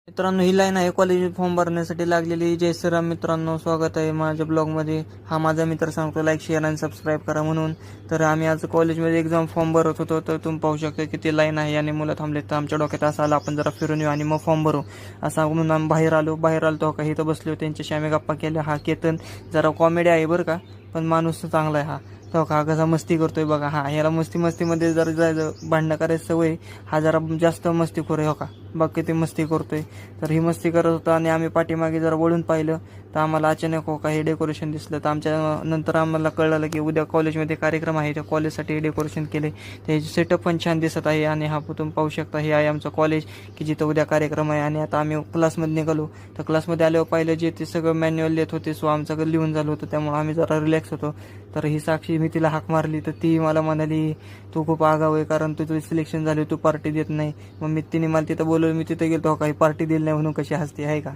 मित्रांनो, ही लाईन आहे college form भरण्यासाठी लागलेली. जय श्रीराम मित्रांनो, स्वागत आहे माझ्या ब्लॉगमध्ये. हा माझा मित्र सांगतो लाईक शेअर आणि सबस्क्राईब करा म्हणून. तर आम्ही आज कॉलेजमध्ये एक्झाम फॉर्म भरत होतो, तर तुम्ही पाहू शकता किती लाईन आहे आणि मुलं थांबलेत. तर आमच्या डोक्यात असं आलं आपण जरा फिरून येऊ आणि मग फॉर्म भरू असं म्हणून आम्ही बाहेर आलो का इथं बसलो. त्यांच्याशी आम्ही गप्पा केल्या. हा केतन जरा कॉमेडी आहे बरं का, पण माणूस चांगला आहे. तो का कसा मस्ती करतोय बघा. हा याला मस्तीमध्ये जरा जायचं भांडणं करायची सवय. हा जरा जास्त मस्तीखोर आहे. हो का, बघ किती मस्ती करतोय. तर ही मस्ती करत होता आणि आम्ही पाठीमागे जरा वळून पाहिलं तर आम्हाला अचानक हो का हे डेकोरेशन दिसलं. तर आमच्या नंतर आम्हाला कळलं की उद्या कॉलेजमध्ये कार्यक्रम आहे, त्या कॉलेजसाठी डेकोरेशन केले. त्याची सेटअप पण छान दिसत आहे. आणि हा तुम्ही पाहू शकता हे आहे आमचं कॉलेज की जिथं उद्या कार्यक्रम आहे. आणि आता आम्ही क्लासमध्ये निघालो. तर क्लासमध्ये आल्यावर पाहिलं जे ते सगळं मॅन्युअल लिहित होते, सो आमचं लिहून झालं होतं, त्यामुळे आम्ही जरा रिलॅक्स होतो. तर ही साक्षी, मी तिला हाक मारली तर ती मला म्हणाली तू खूप आगाव आहे, कारण तुझं सिलेक्शन झाले, तू पार्टी देत नाही. मग तिने मला तिथं बोलवलं, मी तिथे गेलो. काही पार्टी दिली नाही म्हणून कशी हसते आहे का.